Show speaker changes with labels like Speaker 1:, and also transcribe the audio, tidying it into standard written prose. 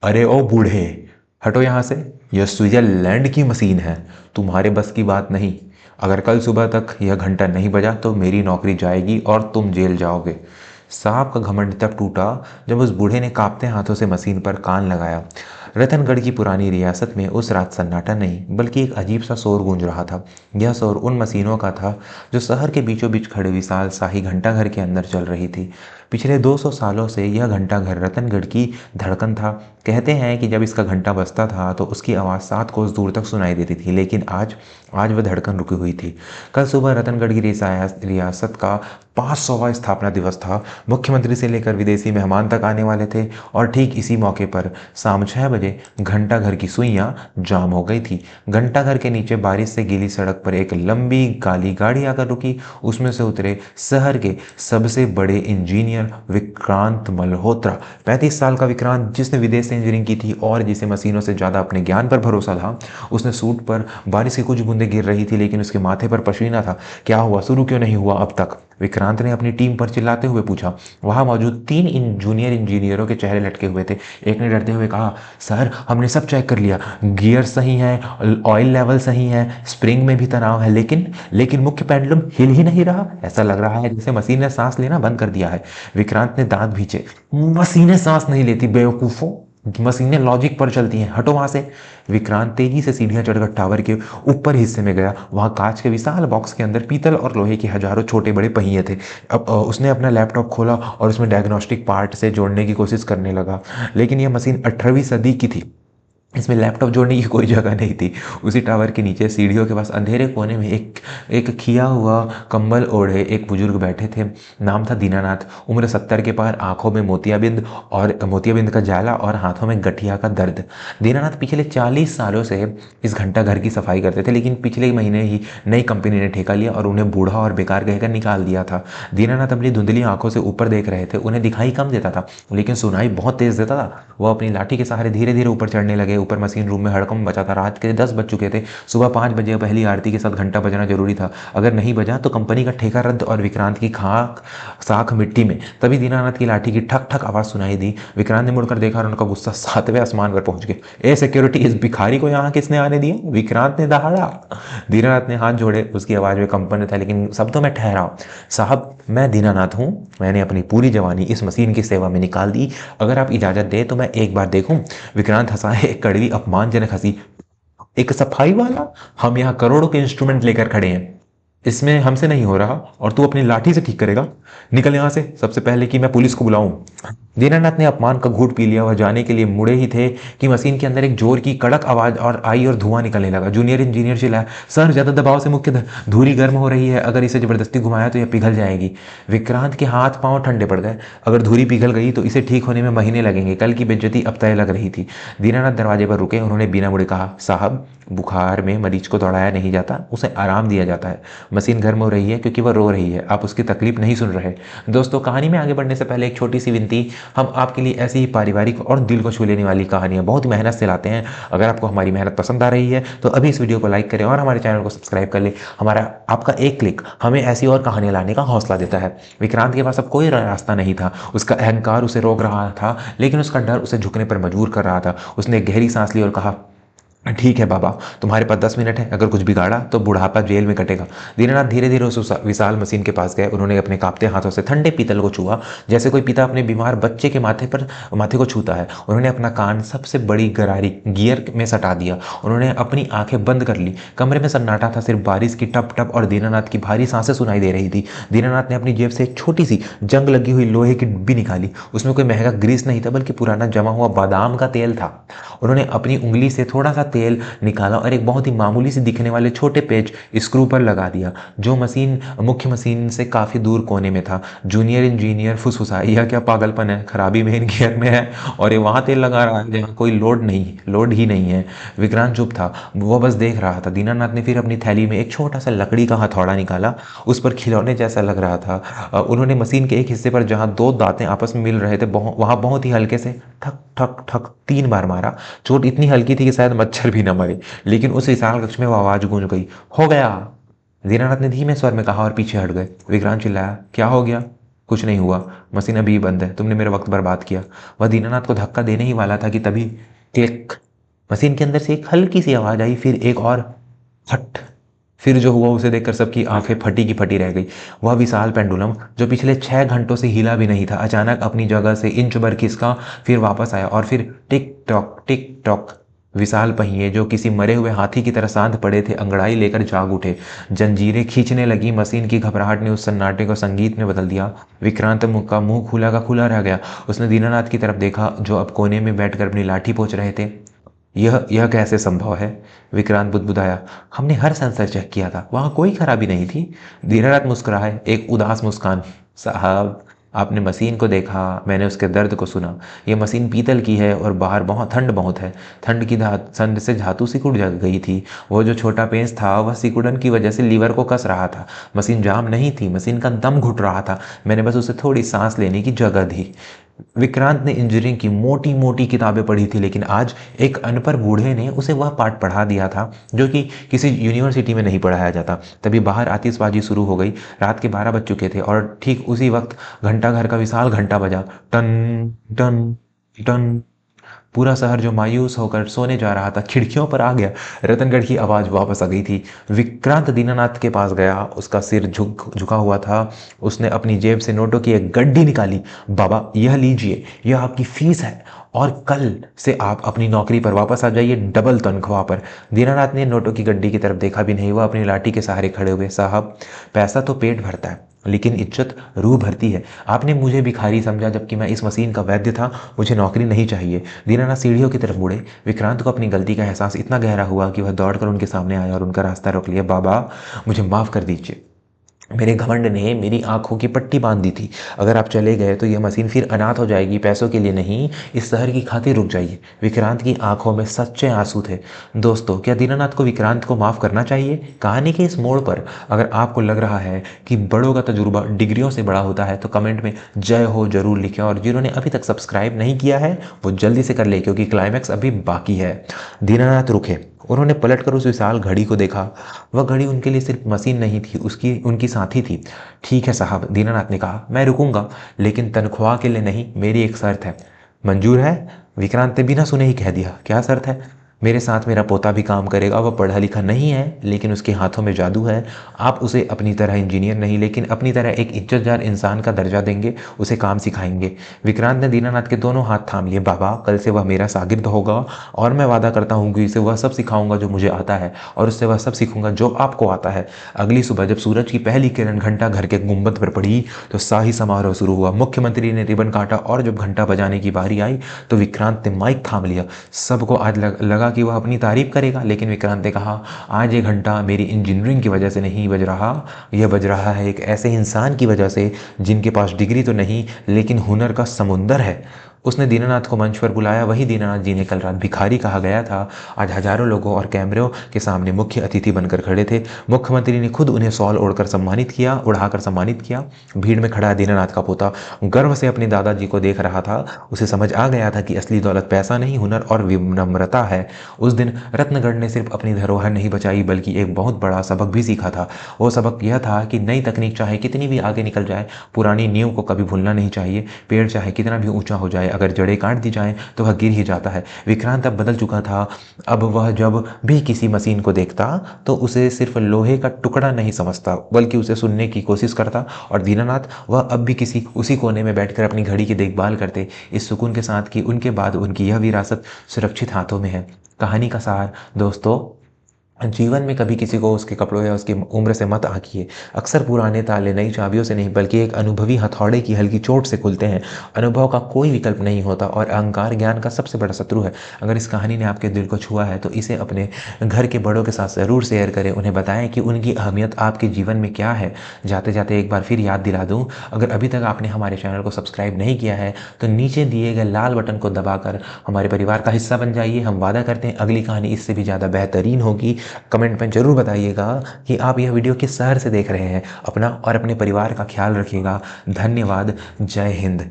Speaker 1: अरे ओ बूढ़े, हटो यहाँ से। यह स्विट्जरलैंड की मशीन है, तुम्हारे बस की बात नहीं। अगर कल सुबह तक यह घंटा नहीं बजा तो मेरी नौकरी जाएगी और तुम जेल जाओगे। साहब का घमंड तब टूटा जब उस बूढ़े ने कांपते हाथों से मशीन पर कान लगाया। रतनगढ़ की पुरानी रियासत में उस रात सन्नाटा नहीं बल्कि एक अजीब सा शोर गूंज रहा था। यह शोर उन मशीनों का था जो शहर के बीचों बीच खड़े विशाल शाही घंटाघर के अंदर चल रही थी। पिछले 200 सालों से यह घंटाघर रतनगढ़ की धड़कन था। कहते हैं कि जब इसका घंटा बजता था तो उसकी आवाज़ 7 कोस दूर तक सुनाई देती थी, लेकिन आज आज वह धड़कन रुकी हुई थी। कल सुबह रतनगढ़ की रियासत का 500वां स्थापना दिवस था। मुख्यमंत्री से लेकर विदेशी मेहमान तक आने वाले थे और ठीक इसी मौके पर शाम 6 बजे घंटाघर की सुइयां जाम हो गई थी। घंटाघर के नीचे बारिश से गीली सड़क पर एक लंबी काली गाड़ी आकर रुकी। उसमें से उतरे शहर के सबसे बड़े इंजीनियर विक्रांत मल्होत्रा। 35 साल का विक्रांत, जिसने विदेश से इंजीनियरिंग की थी और जिसे मशीनों से ज़्यादा अपने ज्ञान पर भरोसा था। उसने सूट पर बारिश की कुछ बूंदें गिर रही थी, लेकिन उसके माथे पर पसीना था। क्या हुआ, शुरू क्यों नहीं हुआ अब तक? विक्रांत ने अपनी टीम पर चिल्लाते हुए पूछा। वहां मौजूद 3 जूनियर इंजीनियरों के चेहरे लटके हुए थे। एक ने डरते हुए कहा, सर हमने सब चेक कर लिया, गियर सही है, ऑयल लेवल सही है, स्प्रिंग में भी तनाव है, लेकिन लेकिन मुख्य पेंडुलम हिल ही नहीं रहा। ऐसा लग रहा है जैसे मशीन ने सांस लेना बंद कर दिया है। विक्रांत ने दांत भींचे। मशीनें सांस नहीं लेती बेवकूफों, मशीनें लॉजिक पर चलती हैं, हटो वहां से। विक्रांत तेजी से सीढ़ियां चढ़कर टावर के ऊपर हिस्से में गया। वहां कांच के विशाल बॉक्स के अंदर पीतल और लोहे के हजारों छोटे बड़े पहिए थे। अब उसने अपना लैपटॉप खोला और उसमें डायग्नोस्टिक पार्ट से जोड़ने की कोशिश करने लगा, लेकिन यह मशीन 18वीं सदी की थी। इसमें लैपटॉप जोड़ने की कोई जगह नहीं थी। उसी टावर के नीचे सीढ़ियों के पास अंधेरे कोने में एक एक खिया हुआ कंबल ओढ़े एक बुजुर्ग बैठे थे। नाम था दीनानाथ। उम्र 70 के पार, आंखों में मोतियाबिंद का जाला और हाथों में गठिया का दर्द। दीनानाथ पिछले 40 सालों से इस घंटा घर की सफाई करते थे, लेकिन पिछले महीने ही नई कंपनी ने ठेका लिया और उन्हें बूढ़ा और बेकार कहकर निकाल दिया था। दीनानाथ अपनी धुंधली आंखों से ऊपर देख रहे थे। उन्हें दिखाई कम देता था, लेकिन सुनाई बहुत तेज देता था। वो अपनी लाठी के सहारे धीरे धीरे ऊपर चढ़ने लगे। ऊपर मशीन रूम में हड़कंप मचा था। रात के 10 बज चुके थे। सुबह 5 बजे पहली आरती के साथ घंटा बजना जरूरी था। अगर नहीं बजा तो कंपनी का ठेका रद्द और विक्रांत की खाक साख मिट्टी में। तभी दीनानाथ की लाठी की ठक ठक आवाज सुनाई दी। विक्रांत ने मुड़कर देखा और उनका गुस्सा 7वें आसमान पर पहुंच गया। ए सिक्योरिटी, इस भिखारी को यहाँ किसने आने दिया? विक्रांत ने दहाड़ा। दीनानाथ ने हाथ जोड़े। उसकी आवाज में कंपन था, लेकिन शब्दों में ठहराव। साहब, मैं दीनानाथ हूँ। मैंने अपनी पूरी जवानी इस मशीन की सेवा में निकाल दी। अगर आप इजाजत दे तो मैं एक बार देखूं। विक्रांत हंसा है, एक कड़वी अपमानजनक हंसी। एक सफाई वाला? हम यहाँ करोड़ों के इंस्ट्रूमेंट लेकर खड़े हैं, इसमें हमसे नहीं हो रहा और तू अपनी लाठी से ठीक करेगा? निकल यहां से, सबसे पहले कि मैं पुलिस को बुलाऊं। दीनानाथ ने अपमान का घूंट पी लिया। वह जाने के लिए मुड़े ही थे कि मशीन के अंदर एक जोर की कड़क आवाज और आई और धुआं निकलने लगा। जूनियर इंजीनियर चिल्लाया, सर ज्यादा दबाव से मुख्य धुरी गर्म हो रही है, अगर इसे जबरदस्ती घुमाया तो यह पिघल जाएगी। विक्रांत के हाथ पांव ठंडे पड़ गए। अगर धुरी पिघल गई तो इसे ठीक होने में महीने लगेंगे। कल की बेइज्जती अब तय लग रही थी। दीनानाथ दरवाजे पर रुके। उन्होंने बिना मुड़े कहा, साहब, बुखार में मरीज को दौड़ाया नहीं जाता, उसे आराम दिया जाता है। मशीन गर्म हो रही है क्योंकि वह रो रही है, आप उसकी तकलीफ नहीं सुन रहे। दोस्तों, कहानी में आगे बढ़ने से पहले एक छोटी सी विनती। हम आपके लिए ऐसी ही पारिवारिक और दिल को छू लेने वाली कहानियां बहुत मेहनत से लाते हैं। अगर आपको हमारी मेहनत पसंद आ रही है तो अभी इस वीडियो को लाइक करें और हमारे चैनल को सब्सक्राइब कर लें। हमारा आपका एक क्लिक हमें ऐसी और कहानियां लाने का हौसला देता है। विक्रांत के पास अब कोई रास्ता नहीं था। उसका अहंकार उसे रोक रहा था, लेकिन उसका डर उसे झुकने पर मजबूर कर रहा था। उसने एक गहरी सांस ली और कहा, ठीक है बाबा, तुम्हारे पास 10 मिनट है। अगर कुछ बिगाड़ा तो बुढ़ापा जेल में कटेगा। दीनानाथ धीरे धीरे उस विशाल मशीन के पास गए। उन्होंने अपने कांपते हाथों से ठंडे पीतल को छुआ, जैसे कोई पिता अपने बीमार बच्चे के माथे को छूता है। उन्होंने अपना कान सबसे बड़ी गरारी गियर में सटा दिया। उन्होंने अपनी आंखें बंद कर ली। कमरे में सन्नाटा था, सिर्फ बारिश की टप टप और दीनानाथ की भारी सांसें सुनाई दे रही थी। दीनानाथ ने अपनी जेब से एक छोटी सी जंग लगी हुई लोहे की डिब्बी निकाली। उसमें कोई महंगा ग्रीस नहीं था, बल्कि पुराना जमा हुआ बादाम का तेल था। उन्होंने अपनी उंगली से थोड़ा सा तेल निकाला और एक बहुत ही मामूली से दिखने वाले छोटे पेच स्क्रू पर लगा दिया, जो मुख्य मशीन से काफी दूर कोने में था। जूनियर इंजीनियर फुसफुसाया, यह क्या पागलपन है, खराबी मेन गियर में है और ये वहां तेल लगा रहा है जहाँ कोई लोड ही नहीं है। विक्रांत चुप था, वो बस देख रहा था। दीनानाथ ने फिर अपनी थैली में एक छोटा सा लकड़ी का हथौड़ा निकाला। उस पर खिलौने जैसा लग रहा था। उन्होंने मशीन के एक हिस्से पर जहां दो दांतें आपस में मिल रहे थे वहां बहुत ही हल्के से ठक ठक ठक 3 बार मारा। चोट इतनी हल्की थी कि शायद मच्छर भी न मरे, लेकिन उस विशाल कक्ष में वो आवाज गूंज गई, हो गया। दीनानाथ ने धीमे स्वर में कहा और पीछे हट गए। विक्रांत चिल्लाया, क्या हो गया? कुछ नहीं हुआ, मशीन अभी बंद है, तुमने मेरा वक्त बर्बाद किया। वह दीनानाथ को धक्का देने ही वाला था कि तभी क्लिक, मशीन के अंदर से एक हल्की सी आवाज आई, फिर एक और फट। फिर जो हुआ उसे देखकर सबकी आंखें फटी की फटी रह गई। वह विशाल पेंडुलम जो पिछले 6 घंटों से हिला भी नहीं था, अचानक अपनी जगह से इंच भर खिसका, फिर वापस आया और फिर टिक टॉक। विशाल पहिए जो किसी मरे हुए हाथी की तरह शांत पड़े थे, अंगड़ाई लेकर जाग उठे। जंजीरें खींचने लगी। मशीन की घबराहट ने उस सन्नाटे को संगीत में बदल दिया। विक्रांत मुख का मुंह खुला का खुला रह गया। उसने दीनानाथ की तरफ देखा जो अब कोने में बैठकर अपनी लाठी पोंछ रहे थे। यह कैसे संभव है? विक्रांत बुदबुदाया। हमने हर सेंसर चेक किया था, वहां कोई खराबी नहीं थी। दीनानाथ मुस्कुराए, एक उदास मुस्कान। साहब, आपने मशीन को देखा, मैंने उसके दर्द को सुना। यह मशीन पीतल की है और बाहर बहुत है। ठंड से धातु सिकुड़ जा गई थी। वो जो छोटा पेंच था वह सिकुड़न की वजह से लीवर को कस रहा था। मशीन जाम नहीं थी, मशीन का दम घुट रहा था। मैंने बस उसे थोड़ी सांस लेने की जगह दी। विक्रांत ने इंजीनियरिंग की मोटी मोटी किताबें पढ़ी थी, लेकिन आज एक अनपढ़ बूढ़े ने उसे वह पाठ पढ़ा दिया था जो कि किसी यूनिवर्सिटी में नहीं पढ़ाया जाता। तभी बाहर आतिशबाजी शुरू हो गई। रात के 12 बज चुके थे और ठीक उसी वक्त घंटाघर का विशाल घंटा बजा। टन टन टन। पूरा शहर जो मायूस होकर सोने जा रहा था खिड़कियों पर आ गया। रतनगढ़ की आवाज वापस आ गई थी। विक्रांत दीनानाथ के पास गया, उसका सिर झुका हुआ था। उसने अपनी जेब से नोटों की एक गड्डी निकाली। बाबा, यह लीजिए, यह आपकी फीस है और कल से आप अपनी नौकरी पर वापस आ जाइए, डबल तनख्वाह पर। दीनानाथ ने नोटों की गड्डी की तरफ देखा भी नहीं, वह अपनी लाठी के सहारे खड़े हुए। साहब, पैसा तो पेट भरता है, लेकिन इज्जत रूह भरती है। आपने मुझे भिखारी समझा, जबकि मैं इस मशीन का वैद्य था। मुझे नौकरी नहीं चाहिए। दीनानाथ सीढ़ियों की तरफ मुड़े। विक्रांत को अपनी गलती का एहसास इतना गहरा हुआ कि वह दौड़कर उनके सामने आया और उनका रास्ता रोक लिया। बाबा, मुझे माफ़ कर दीजिए। मेरे घमंड ने मेरी आंखों की पट्टी बांध दी थी। अगर आप चले गए तो यह मशीन फिर अनाथ हो जाएगी, पैसों के लिए नहीं, इस शहर की खातिर रुक जाइए। विक्रांत की आंखों में सच्चे आंसू थे। दोस्तों, क्या दीनानाथ को विक्रांत को माफ़ करना चाहिए? कहानी के इस मोड़ पर अगर आपको लग रहा है कि बड़ों का तजुर्बा डिग्रियों से बड़ा होता है तो कमेंट में जय हो जरूर लिखें, और जिन्होंने अभी तक सब्सक्राइब नहीं किया है वो जल्दी से कर ले, क्योंकि क्लाइमैक्स अभी बाकी है। दीनानाथ रुके। उन्होंने पलटकर उस विशाल घड़ी को देखा। वह घड़ी उनके लिए सिर्फ मशीन नहीं थी, उसकी उनकी साथी थी। ठीक है साहब, दीनानाथ ने कहा, मैं रुकूंगा, लेकिन तनख्वाह के लिए नहीं। मेरी एक शर्त है। मंजूर है? विक्रांत ने बिना सुने ही कह दिया। क्या शर्त है? मेरे साथ मेरा पोता भी काम करेगा। वह पढ़ा लिखा नहीं है, लेकिन उसके हाथों में जादू है। आप उसे अपनी तरह इंजीनियर नहीं, लेकिन अपनी तरह एक इज्जतदार इंसान का दर्जा देंगे, उसे काम सिखाएंगे। विक्रांत ने दीनानाथ के दोनों हाथ थाम लिए। बाबा, कल से वह मेरा शागिर्द होगा और मैं वादा करता हूँ कि इसे वह सब सिखाऊंगा जो मुझे आता है, और उससे वह सब सीखूंगा जो आपको आता है। अगली सुबह जब सूरज की पहली किरण घंटा घर के गुंबद पर पड़ी तो शाही समारोह शुरू हुआ। मुख्यमंत्री ने रिबन काटा और जब घंटा बजाने की बारी आई तो विक्रांत ने माइक थाम लिया। सबको आज लगा कि वह अपनी तारीफ करेगा, लेकिन विक्रांत ने कहा, आज ये घंटा मेरी इंजीनियरिंग की वजह से नहीं बज रहा, यह बज रहा है एक ऐसे इंसान की वजह से जिनके पास डिग्री तो नहीं, लेकिन हुनर का समुंदर है। उसने दीनानाथ को मंच पर बुलाया। वही दीनानाथ जिन्हें कल रात भिखारी कहा गया था, आज हजारों लोगों और कैमरों के सामने मुख्य अतिथि बनकर खड़े थे। मुख्यमंत्री ने खुद उन्हें शॉल उड़ाकर सम्मानित किया। भीड़ में खड़ा दीनानाथ का पोता गर्व से अपने दादाजी को देख रहा था। उसे समझ आ गया था कि असली दौलत पैसा नहीं, हुनर और विनम्रता है। उस दिन रत्नगढ़ ने सिर्फ अपनी धरोहर नहीं बचाई, बल्कि एक बहुत बड़ा सबक भी सीखा था। वो सबक यह था कि नई तकनीक चाहे कितनी भी आगे निकल जाए, पुरानी नींव को कभी भूलना नहीं चाहिए। पेड़ चाहे कितना भी ऊंचा हो जाए, अगर जड़ें काट दी जाएं तो वह गिर ही जाता है। विक्रांत अब बदल चुका था। अब वह जब भी किसी मशीन को देखता तो उसे सिर्फ लोहे का टुकड़ा नहीं समझता, बल्कि उसे सुनने की कोशिश करता। और दीनानाथ, वह अब भी किसी उसी कोने में बैठकर अपनी घड़ी की देखभाल करते, इस सुकून के साथ कि उनके बाद उनकी यह विरासत सुरक्षित हाथों में है। कहानी का सार दोस्तों, जीवन में कभी किसी को उसके कपड़ों या उसकी उम्र से मत आंकिए। अक्सर पुराने ताले नई चाबियों से नहीं, बल्कि एक अनुभवी हथौड़े की हल्की चोट से खुलते हैं। अनुभव का कोई विकल्प नहीं होता और अहंकार ज्ञान का सबसे बड़ा शत्रु है। अगर इस कहानी ने आपके दिल को छुआ है तो इसे अपने घर के बड़ों के साथ ज़रूर शेयर करें। उन्हें बताएं कि उनकी अहमियत आपके जीवन में क्या है। जाते जाते एक बार फिर याद दिला दूँ, अगर अभी तक आपने हमारे चैनल को सब्सक्राइब नहीं किया है तो नीचे दिए गए लाल बटन को दबाकर हमारे परिवार का हिस्सा बन जाइए। हम वादा करते हैं अगली कहानी इससे भी ज़्यादा बेहतरीन होगी। कमेंट में ज़रूर बताइएगा कि आप यह वीडियो किस शहर से देख रहे हैं। अपना और अपने परिवार का ख्याल रखिएगा। धन्यवाद। जय हिंद।